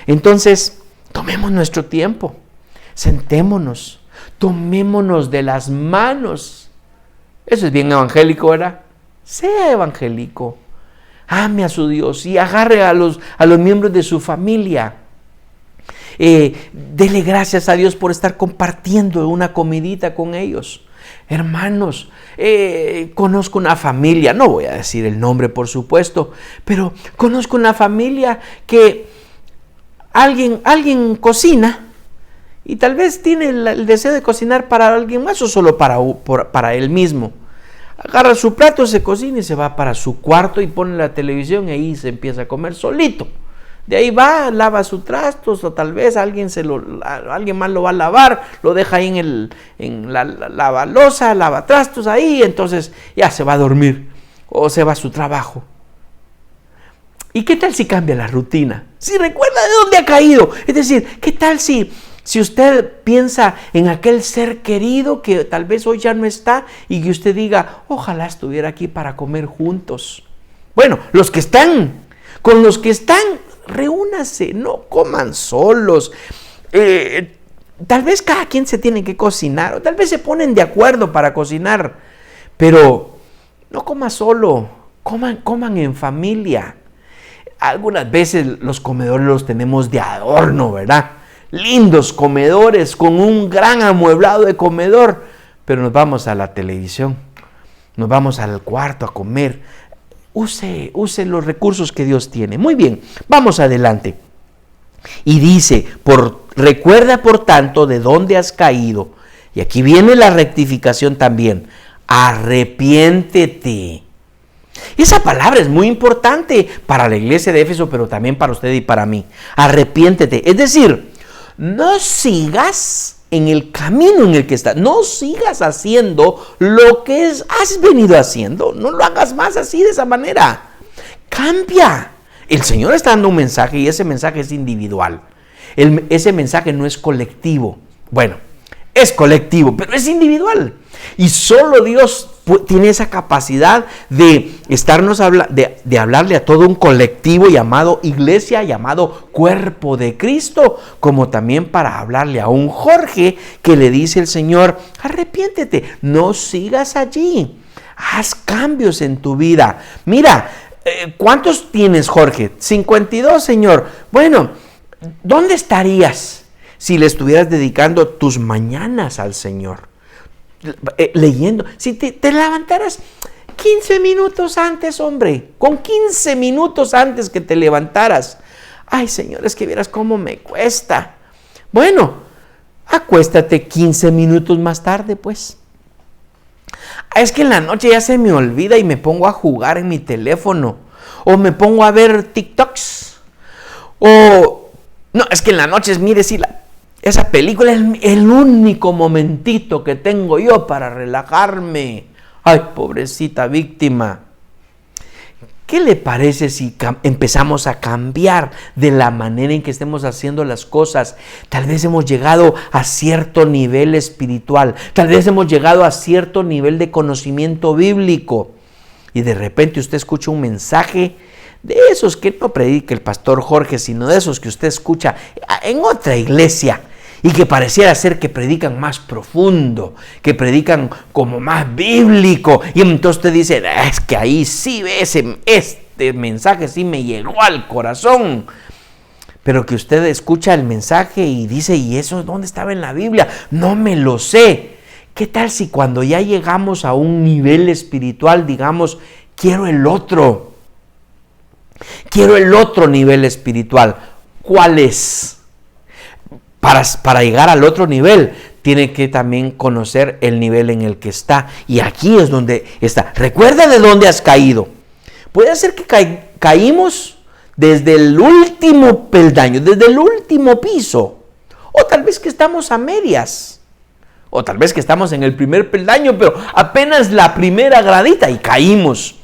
Entonces, tomemos nuestro tiempo, sentémonos, tomémonos de las manos. Eso es bien evangélico, ¿verdad? Sea evangélico, ame a su Dios y agarre a los miembros de su familia. Dele gracias a Dios por estar compartiendo una comidita con ellos. Hermanos, conozco una familia, no voy a decir el nombre por supuesto, pero conozco una familia que alguien cocina y tal vez tiene el deseo de cocinar para alguien más o solo para él mismo. Agarra su plato, se cocina y se va para su cuarto y pone la televisión y ahí se empieza a comer solito. De ahí va, lava sus trastos o tal vez alguien más lo va a lavar, lo deja ahí en la lavalosa, lava trastos ahí, entonces ya se va a dormir o se va a su trabajo. ¿Y qué tal si cambia la rutina? Si recuerda de dónde ha caído. Es decir, ¿qué tal si Si usted piensa en aquel ser querido que tal vez hoy ya no está y que usted diga, ojalá estuviera aquí para comer juntos. Bueno, con los que están, reúnase, no coman solos. Tal vez cada quien se tiene que cocinar, o tal vez se ponen de acuerdo para cocinar, pero no coma solo, coman en familia. Algunas veces los comedores los tenemos de adorno, ¿verdad? Lindos comedores con un gran amueblado de comedor, pero nos vamos a la televisión, nos vamos al cuarto a comer. Use los recursos que Dios tiene. Muy bien, vamos adelante. Y dice, recuerda por tanto de dónde has caído. Y aquí viene la rectificación también. Arrepiéntete. Esa palabra es muy importante para la iglesia de Éfeso, pero también para usted y para mí. Arrepiéntete. Es decir, no sigas en el camino en el que estás. No sigas haciendo lo que has venido haciendo. No lo hagas más así, de esa manera. Cambia. El Señor está dando un mensaje y ese mensaje es individual. Ese mensaje no es colectivo. Bueno, es colectivo, pero es individual. Y solo Dios tiene esa capacidad de de hablarle a todo un colectivo llamado iglesia, llamado cuerpo de Cristo, como también para hablarle a un Jorge que le dice el Señor, arrepiéntete, no sigas allí, haz cambios en tu vida. Mira, ¿cuántos tienes, Jorge? 52, Señor. Bueno, ¿dónde estarías si le estuvieras dedicando tus mañanas al Señor? Leyendo, si te levantaras 15 minutos antes, hombre, con 15 minutos antes que te levantaras. Ay, Señor, es que vieras cómo me cuesta. Bueno, acuéstate 15 minutos más tarde, pues. Es que en la noche ya se me olvida y me pongo a jugar en mi teléfono, o me pongo a ver TikToks, o no, es que en la noche, mire, si esa película es el único momentito que tengo yo para relajarme. Ay, pobrecita víctima. ¿Qué le parece si empezamos a cambiar de la manera en que estemos haciendo las cosas? Tal vez hemos llegado a cierto nivel espiritual, tal vez hemos llegado a cierto nivel de conocimiento bíblico y de repente usted escucha un mensaje de esos que no predica el pastor Jorge, sino de esos que usted escucha en otra iglesia y que pareciera ser que predican más profundo, que predican como más bíblico, y entonces usted dice, es que ahí sí este mensaje sí me llegó al corazón, pero que usted escucha el mensaje y dice, ¿y eso dónde estaba en la Biblia? No me lo sé. ¿Qué tal si cuando ya llegamos a un nivel espiritual digamos, quiero el otro nivel espiritual? ¿Cuál es? Para llegar al otro nivel, tiene que también conocer el nivel en el que está. Y aquí es donde está. Recuerda de dónde has caído. Puede ser que caímos desde el último peldaño, desde el último piso. O tal vez que estamos a medias. O tal vez que estamos en el primer peldaño, pero apenas la primera gradita y caímos.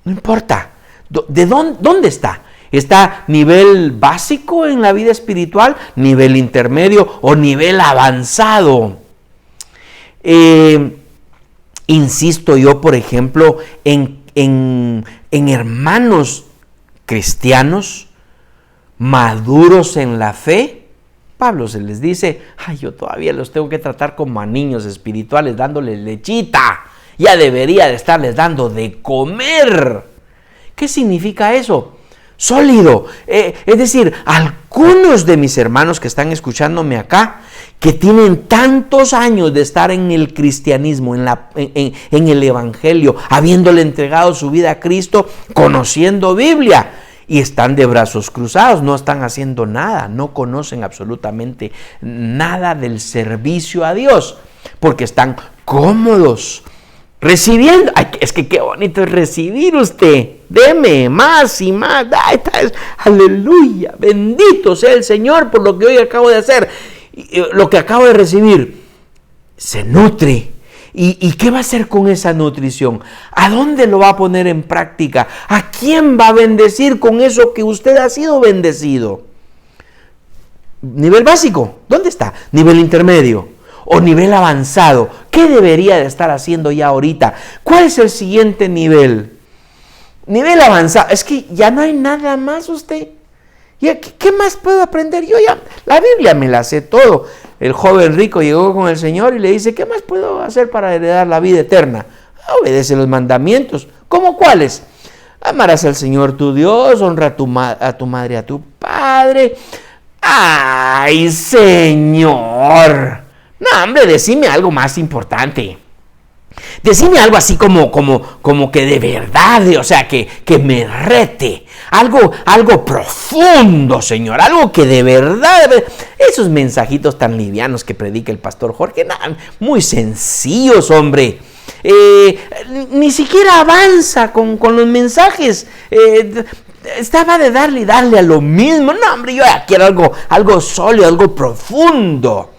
No importa. ¿Dónde está? ¿Está nivel básico en la vida espiritual, nivel intermedio o nivel avanzado? Insisto yo, por ejemplo, en hermanos cristianos maduros en la fe. Pablo se les dice, ay, yo todavía los tengo que tratar como a niños espirituales, dándoles lechita. Ya debería de estarles dando de comer. ¿Qué significa eso? Sólido. Es decir, algunos de mis hermanos que están escuchándome acá, que tienen tantos años de estar en el cristianismo, en el evangelio, habiéndole entregado su vida a Cristo, conociendo Biblia, y están de brazos cruzados, no están haciendo nada, no conocen absolutamente nada del servicio a Dios, porque están cómodos, recibiendo. Ay, es que qué bonito es recibir usted. Deme más y más. Ay, aleluya. Bendito sea el Señor por lo que hoy acabo de hacer. Lo que acabo de recibir. Se nutre. ¿Y qué va a hacer con esa nutrición? ¿A dónde lo va a poner en práctica? ¿A quién va a bendecir con eso que usted ha sido bendecido? Nivel básico, ¿dónde está? Nivel intermedio o nivel avanzado. ¿Qué debería de estar haciendo ya ahorita? ¿Cuál es el siguiente nivel? Nivel avanzado. Es que ya no hay nada más usted. ¿Qué más puedo aprender? Yo ya, la Biblia me la sé todo. El joven rico llegó con el Señor y le dice, ¿qué más puedo hacer para heredar la vida eterna? Obedece los mandamientos. ¿Cómo cuáles? Amarás al Señor tu Dios, honra a tu madre y a tu padre. ¡Ay, Señor! No, hombre, decime algo más importante. Decime algo así como que de verdad, o sea, que me rete. Algo profundo, Señor. Algo que de verdad. Esos mensajitos tan livianos que predica el pastor Jorge, muy sencillos, hombre. Ni siquiera avanza con los mensajes. Estaba de darle a lo mismo. No, hombre, yo ya quiero algo sólido, algo profundo.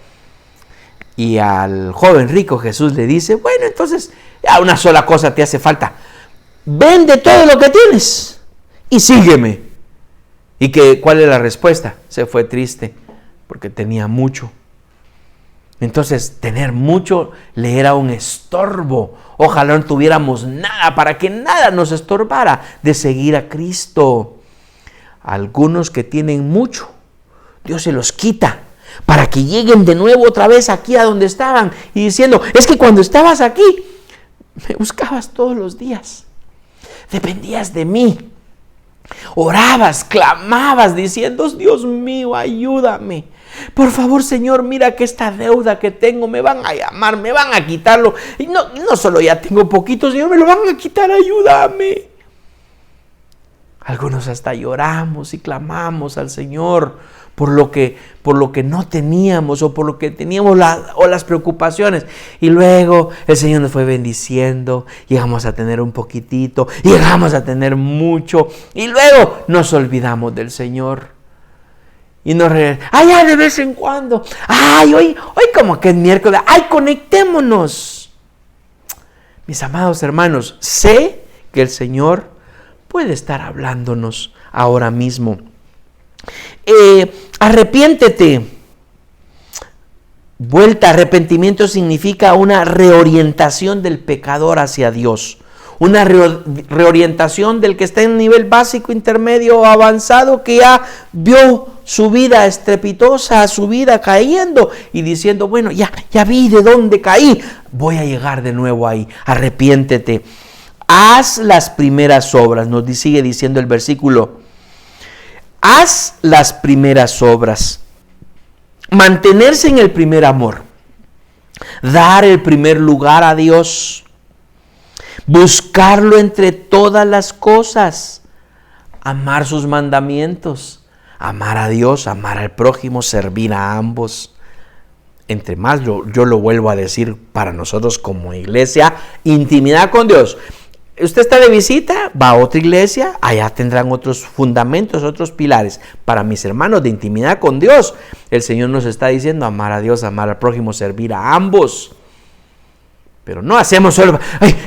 Y al joven rico Jesús le dice, bueno, entonces ya una sola cosa te hace falta. Vende todo lo que tienes y sígueme. ¿Y cuál es la respuesta? Se fue triste porque tenía mucho. Entonces, tener mucho le era un estorbo. Ojalá no tuviéramos nada para que nada nos estorbara de seguir a Cristo. Algunos que tienen mucho, Dios se los quita para que lleguen de nuevo otra vez aquí a donde estaban y diciendo, es que cuando estabas aquí, me buscabas todos los días, dependías de mí, orabas, clamabas diciendo, Dios mío, ayúdame. Por favor, Señor, mira que esta deuda que tengo me van a llamar, me van a quitarlo. Y no solo ya tengo poquito, Señor, me lo van a quitar, ayúdame. Algunos hasta lloramos y clamamos al Señor por lo que no teníamos o por lo que teníamos o las preocupaciones. Y luego el Señor nos fue bendiciendo, llegamos a tener un poquitito, llegamos a tener mucho y luego nos olvidamos del Señor. Y nos regresamos, ya de vez en cuando, hoy como que es miércoles, conectémonos. Mis amados hermanos, sé que el Señor puede estar hablándonos ahora mismo. Arrepiéntete. Arrepentimiento significa una reorientación del pecador hacia Dios. Una reorientación del que está en nivel básico, intermedio o avanzado, que ya vio su vida estrepitosa, su vida cayendo y diciendo, bueno, ya vi de dónde caí, voy a llegar de nuevo ahí. Arrepiéntete. Haz las primeras obras, nos sigue diciendo el versículo. Haz las primeras obras. Mantenerse en el primer amor. Dar el primer lugar a Dios. Buscarlo entre todas las cosas. Amar sus mandamientos. Amar a Dios, amar al prójimo, servir a ambos. Entre más, yo lo vuelvo a decir para nosotros como iglesia, intimidad con Dios. Usted está de visita, va a otra iglesia, allá tendrán otros fundamentos, otros pilares. Para mis hermanos de intimidad con Dios, el Señor nos está diciendo amar a Dios, amar al prójimo, servir a ambos. Pero no hacemos solo,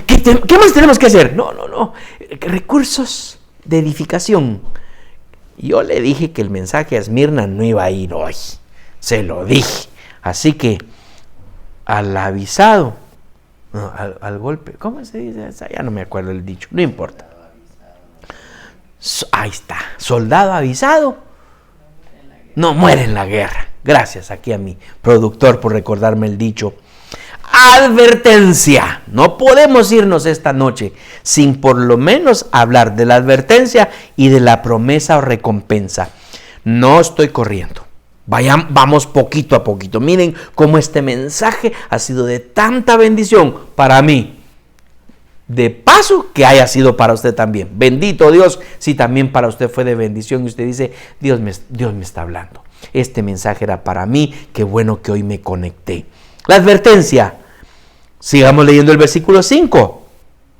¿qué más tenemos que hacer? No. Recursos de edificación. Yo le dije que el mensaje a Esmirna no iba a ir hoy. Se lo dije. Así que al avisado, al golpe, ¿cómo se dice? Ya no me acuerdo el dicho, no importa. Ahí está, soldado avisado no muere en la guerra. Gracias aquí a mi productor por recordarme el dicho. Advertencia. No podemos irnos esta noche sin por lo menos hablar de la advertencia y de la promesa o recompensa. No estoy corriendo. Vamos poquito a poquito. Miren cómo este mensaje ha sido de tanta bendición para mí. De paso que haya sido para usted también. Bendito Dios si también para usted fue de bendición y usted dice, Dios me está hablando. Este mensaje era para mí. Qué bueno que hoy me conecté. La advertencia. Sigamos leyendo el versículo 5.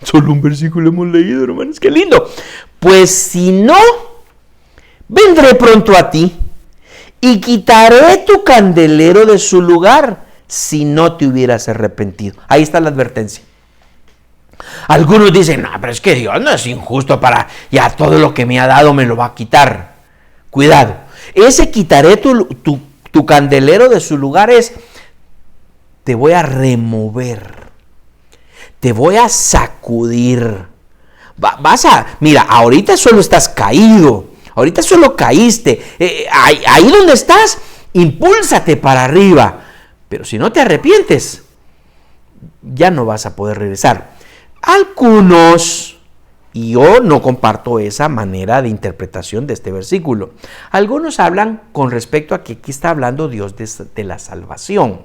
Solo un versículo hemos leído, hermanos. Qué lindo. Pues si no, vendré pronto a ti y quitaré tu candelero de su lugar si no te hubieras arrepentido. Ahí está la advertencia. Algunos dicen, no, pero es que Dios no es injusto ya todo lo que me ha dado me lo va a quitar. Cuidado, Ese quitaré tu candelero de su lugar es, te voy a remover, te voy a sacudir. Mira, ahorita solo estás caído, ahorita solo caíste. Ahí donde estás, impúlsate para arriba. Pero si no te arrepientes, ya no vas a poder regresar. Algunos, y yo no comparto esa manera de interpretación de este versículo, algunos hablan con respecto a que aquí está hablando Dios de la salvación,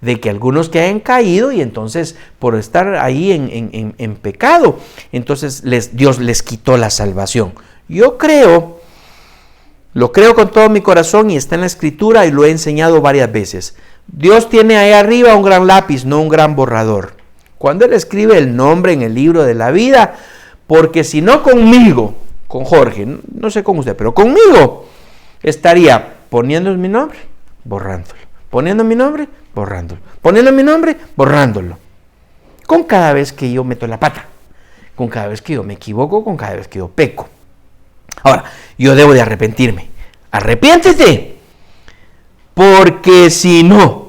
de que algunos que hayan caído y entonces por estar ahí en pecado, entonces Dios les quitó la salvación. Yo lo creo con todo mi corazón y está en la Escritura y lo he enseñado varias veces. Dios tiene ahí arriba un gran lápiz, no un gran borrador. Cuando Él escribe el nombre en el libro de la vida, porque si no conmigo, con Jorge, no sé con usted, pero conmigo, estaría poniendo mi nombre, borrándolo. Poniendo mi nombre, borrándolo. Poniendo mi nombre, borrándolo. Con cada vez que yo meto la pata, con cada vez que yo me equivoco, con cada vez que yo peco. Ahora, yo debo de arrepentirme. Arrepiéntete. Porque si no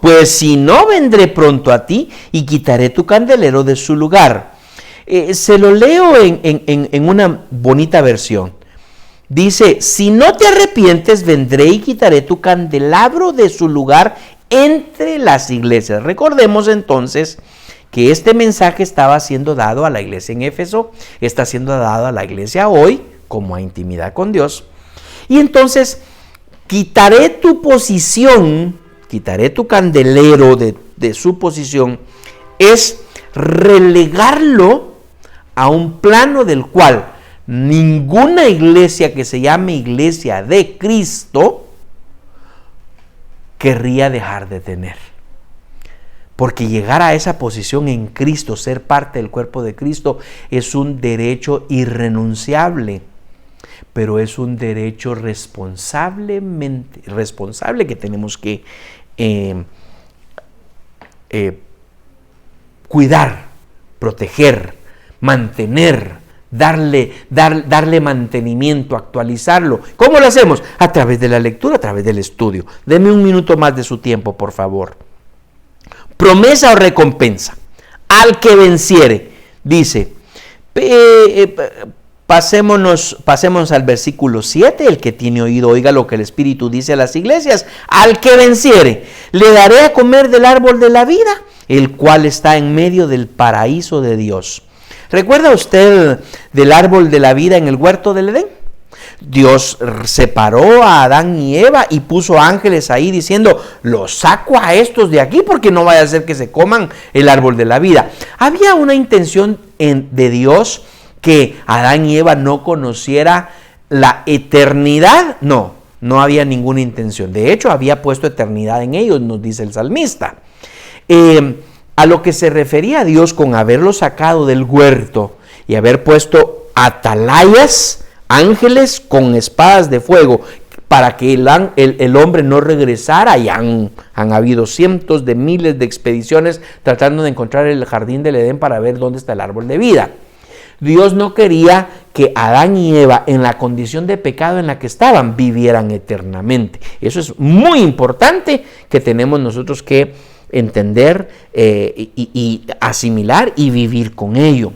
vendré pronto a ti y quitaré tu candelero de su lugar. Se lo leo en una bonita versión. Dice, si no te arrepientes, vendré y quitaré tu candelabro de su lugar entre las iglesias. Recordemos entonces que este mensaje estaba siendo dado a la iglesia en Éfeso, está siendo dado a la iglesia hoy, como a intimidad con Dios. Y entonces, quitaré tu posición, quitaré tu candelero de su posición, es relegarlo a un plano del cual ninguna iglesia que se llame iglesia de Cristo querría dejar de tener. Porque llegar a esa posición en Cristo, ser parte del cuerpo de Cristo, es un derecho irrenunciable, pero es un derecho responsable que tenemos que cuidar, proteger, mantener, darle mantenimiento, actualizarlo. ¿Cómo lo hacemos? A través de la lectura, a través del estudio. Deme un minuto más de su tiempo, por favor. Promesa o recompensa. Al que venciere, dice, pasemos al versículo 7, el que tiene oído oiga lo que el Espíritu dice a las iglesias. Al que venciere, le daré a comer del árbol de la vida, el cual está en medio del paraíso de Dios. ¿Recuerda usted del árbol de la vida en el huerto del Edén? Dios separó a Adán y Eva y puso ángeles ahí diciendo, los saco a estos de aquí porque no vaya a ser que se coman el árbol de la vida. ¿Había una intención de Dios que Adán y Eva no conociera la eternidad? No había ninguna intención. De hecho, había puesto eternidad en ellos, nos dice el salmista. A lo que se refería a Dios con haberlo sacado del huerto y haber puesto atalayas, ángeles con espadas de fuego, para que el hombre no regresara, y han habido cientos de miles de expediciones tratando de encontrar el jardín del Edén para ver dónde está el árbol de vida. Dios no quería que Adán y Eva, en la condición de pecado en la que estaban, vivieran eternamente. Eso es muy importante que tenemos nosotros que entender y asimilar y vivir con ello.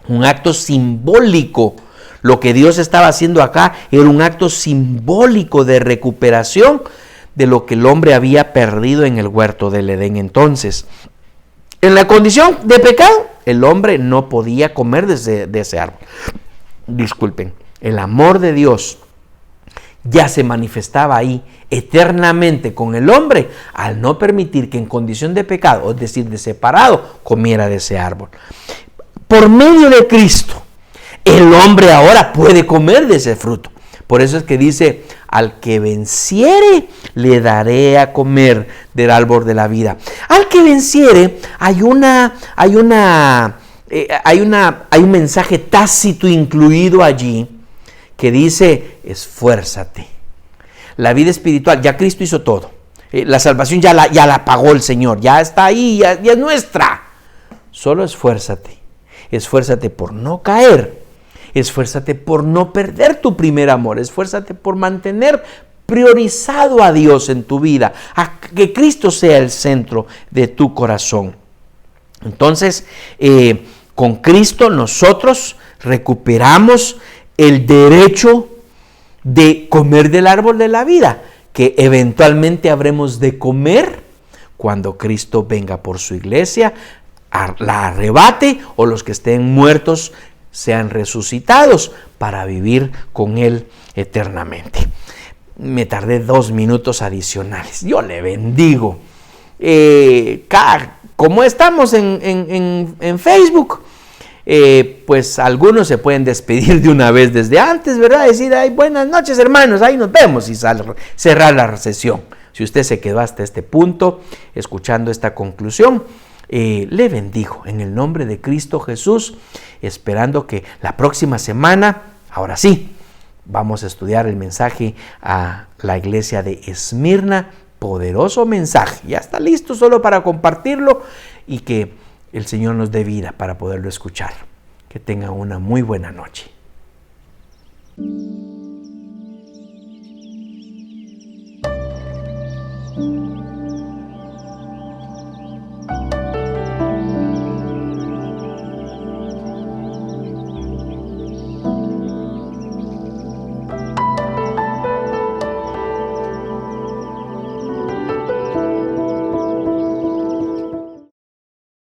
Un acto simbólico. Lo que Dios estaba haciendo acá era un acto simbólico de recuperación de lo que el hombre había perdido en el huerto del Edén. Entonces, en la condición de pecado, el hombre no podía comer de ese árbol. Disculpen, el amor de Dios ya se manifestaba ahí eternamente con el hombre al no permitir que en condición de pecado, es decir, de separado, comiera de ese árbol. Por medio de Cristo, el hombre ahora puede comer de ese fruto. Por eso es que dice, al que venciere, le daré a comer del árbol de la vida. Al que venciere, hay un mensaje tácito incluido allí que dice, esfuérzate. La vida espiritual, ya Cristo hizo todo. La salvación ya la pagó el Señor, ya está ahí, ya es nuestra. Solo esfuérzate. Esfuérzate por no caer. Esfuérzate por no perder tu primer amor. Esfuérzate por mantener priorizado a Dios en tu vida, a que Cristo sea el centro de tu corazón. Entonces, con Cristo nosotros recuperamos el derecho de comer del árbol de la vida, que eventualmente habremos de comer cuando Cristo venga por su iglesia, la arrebate, o los que estén muertos sean resucitados para vivir con Él eternamente. Me tardé 2 minutos adicionales. Yo le bendigo. Como estamos en Facebook, pues algunos se pueden despedir de una vez desde antes, ¿verdad? Decir, ay, buenas noches, hermanos, ahí nos vemos, y cerrar la sesión. Si usted se quedó hasta este punto escuchando esta conclusión, le bendigo en el nombre de Cristo Jesús, esperando que la próxima semana, ahora sí, vamos a estudiar el mensaje a la iglesia de Esmirna. Poderoso mensaje, ya está listo solo para compartirlo, y que el Señor nos dé vida para poderlo escuchar. Que tenga una muy buena noche.